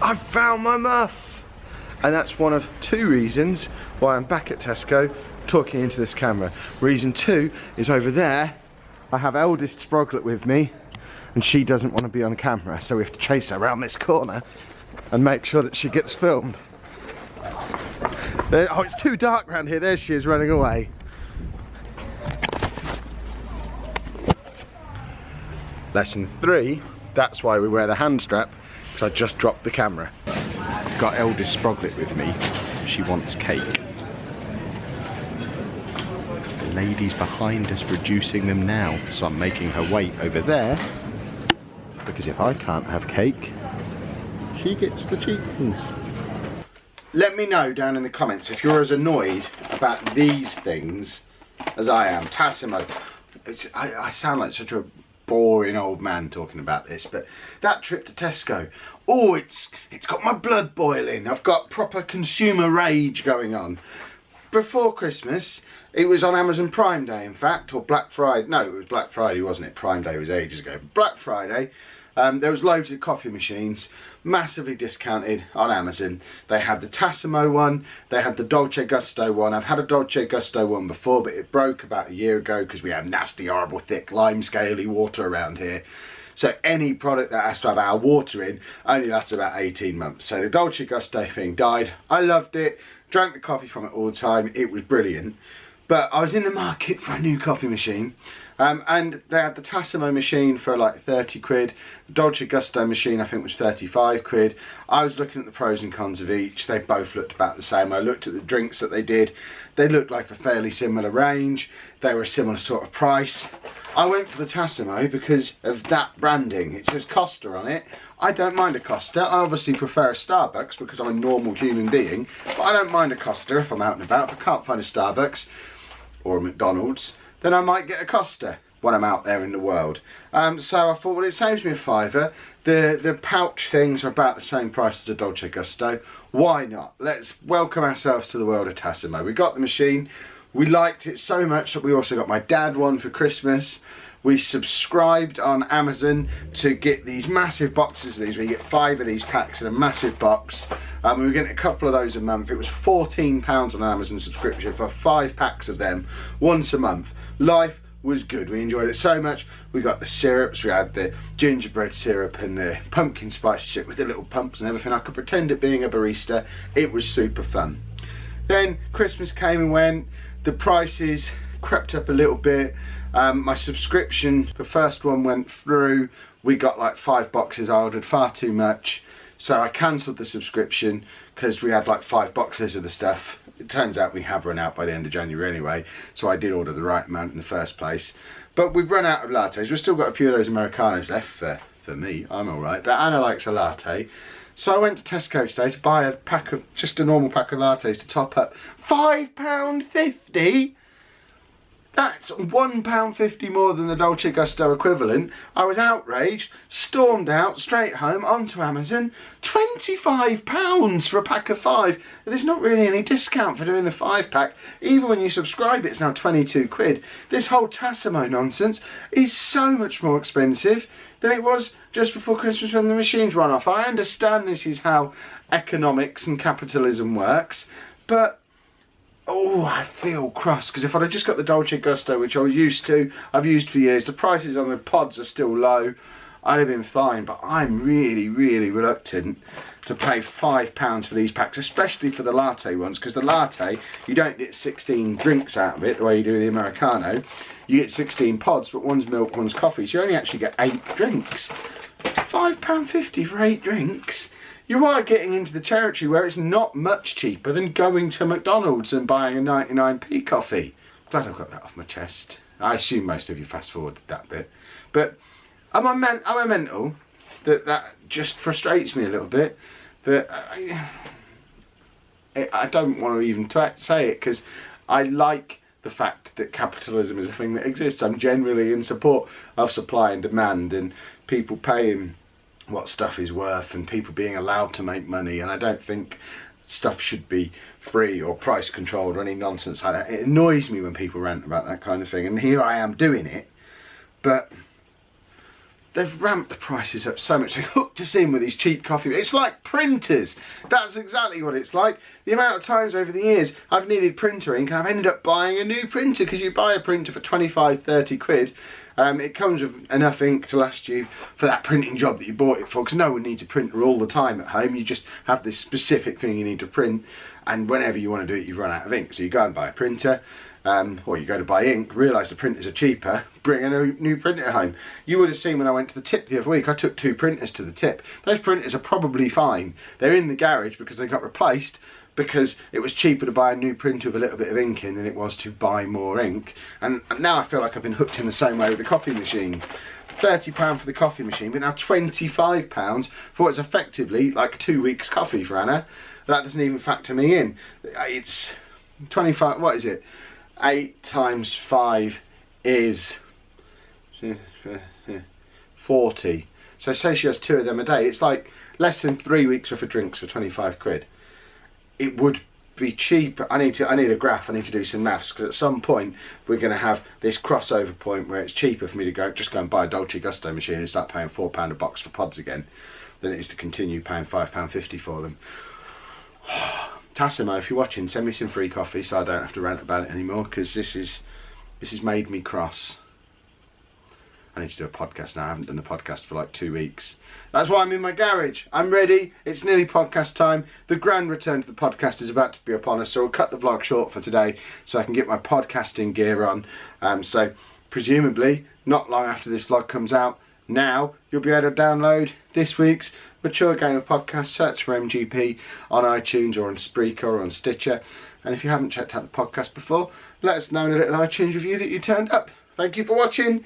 I've found my muff! And that's one of two reasons why I'm back at Tesco talking into this camera. Reason two is over there, I have eldest Sproglet with me and she doesn't want to be on camera, so we have to chase her around this corner and make sure that she gets filmed. Oh, it's too dark around here. There she is running away. Lesson 3, that's why we wear the hand strap, because I just dropped the camera. I've got eldest Sproglet with me. She wants cake. The lady's behind us producing them now, so I'm making her wait over there, because if I can't have cake, she gets the cheap ones. Let me know down in the comments if you're as annoyed about these things as I am. Tassimo, I sound like such a boring old man talking about this, but that trip to Tesco, oh, it's got my blood boiling. I've got proper consumer rage going on. Before Christmas, it was on Amazon Prime Day, in fact, or Black Friday. No, it was Black Friday, wasn't it? Prime Day was ages ago. Black Friday, there was loads of coffee machines, massively discounted on Amazon. They had the Tassimo one, they had the Dolce Gusto one. I've had a Dolce Gusto one before, but it broke about a year ago because we have nasty, horrible, thick, lime scaly water around here. So any product that has to have our water in only lasts about 18 months. So the Dolce Gusto thing died. I loved it, drank the coffee from it all the time. It was brilliant. But I was in the market for a new coffee machine. And they had the Tassimo machine for like 30 quid. The Dolce Gusto machine I think was 35 quid. I was looking at the pros and cons of each. They both looked about the same. I looked at the drinks that they did. They looked like a fairly similar range. They were a similar sort of price. I went for the Tassimo because of that branding. It says Costa on it. I don't mind a Costa. I obviously prefer a Starbucks because I'm a normal human being. But I don't mind a Costa if I'm out and about. If I can't find a Starbucks or a McDonald's, then I might get a Costa when I'm out there in the world. So I thought, well, it saves me a fiver. The pouch things are about the same price as a Dolce Gusto. Why not? Let's welcome ourselves to the world of Tassimo. We got the machine. We liked it so much that we also got my dad one for Christmas. We subscribed on Amazon to get these massive boxes of these. We get 5 of these packs in a massive box. We were getting a couple of those a month. It was £14 on an Amazon subscription for 5 packs of them once a month. Life was good. We enjoyed it so much. We got the syrups. We had the gingerbread syrup and the pumpkin spice shit with the little pumps and everything. I could pretend it being a barista. It was super fun. Then Christmas came and went. The prices crept up a little bit. My subscription, the first one went through. We got like 5 boxes. I ordered far too much. So I cancelled the subscription because we had like 5 boxes of the stuff. It turns out we have run out by the end of January anyway, so I did order the right amount in the first place. But we've run out of lattes. We've still got a few of those Americanos left for me. I'm alright, but Anna likes a latte. So I went to Tesco today to buy a pack of, just a normal pack of lattes to top up. £5.50? That's £1.50 more than the Dolce Gusto equivalent. I was outraged, stormed out, straight home, onto Amazon. £25 for a pack of 5. There's not really any discount for doing the 5-pack. Even when you subscribe, it's now 22 quid. This whole Tassimo nonsense is so much more expensive than it was just before Christmas when the machines run off. I understand this is how economics and capitalism works, but oh, I feel cross, because if I'd have just got the Dolce Gusto, which I was used to, I've used for years, the prices on the pods are still low, I'd have been fine, but I'm really, really reluctant to pay £5 for these packs, especially for the latte ones, because the latte, you don't get 16 drinks out of it, the way you do the Americano. You get 16 pods, but one's milk, one's coffee, so you only actually get 8 drinks. £5.50 for 8 drinks? You are getting into the territory where it's not much cheaper than going to McDonald's and buying a 99p coffee. Glad I've got that off my chest. I assume most of you fast forwarded that bit. But am I mental that just frustrates me a little bit? That I don't want to even say it, because I like the fact that capitalism is a thing that exists. I'm generally in support of supply and demand and people paying what stuff is worth and people being allowed to make money, and I don't think stuff should be free or price controlled or any nonsense like that. It annoys me when people rant about that kind of thing, and here I am doing it, but they've ramped the prices up so much. They hooked us in with these cheap coffee. It's like printers. That's exactly what it's like. The amount of times over the years I've needed printer ink and I've ended up buying a new printer, because you buy a printer for 25, 30 quid. It comes with enough ink to last you for that printing job that you bought it for, because no one needs a printer all the time at home. You just have this specific thing you need to print, and whenever you want to do it, you run out of ink. So you go and buy a printer. Or you go to buy ink, realise the printers are cheaper, bring a new printer home. You would have seen when I went to the tip the other week, I took 2 printers to the tip. Those printers are probably fine. They're in the garage because they got replaced, because it was cheaper to buy a new printer with a little bit of ink in than it was to buy more ink. And now I feel like I've been hooked in the same way with the coffee machines. £30 for the coffee machine, but now £25 for what's effectively like 2 weeks coffee for Anna. That doesn't even factor me in. It's 25, what is it? 8 times 5 is 40. So say she has 2 of them a day. It's like less than 3 weeks worth of drinks for 25 quid. It would be cheap. I need a graph. I need to do some maths, because at some point we're going to have this crossover point where it's cheaper for me to just go and buy a Dolce Gusto machine and start paying £4 a box for pods again, than it is to continue paying £5.50 for them. Tassimo, if you're watching, send me some free coffee so I don't have to rant about it anymore, because this has made me cross. I need to do a podcast now. I haven't done the podcast for like 2 weeks. That's why I'm in my garage. I'm ready. It's nearly podcast time. The grand return to the podcast is about to be upon us, so we'll cut the vlog short for today so I can get my podcasting gear on. So presumably not long after this vlog comes out, now you'll be able to download this week's Mature Gamer podcast. Search for MGP on iTunes or on Spreaker or on Stitcher. And if you haven't checked out the podcast before, let us know in a little iTunes review that you turned up. Thank you for watching.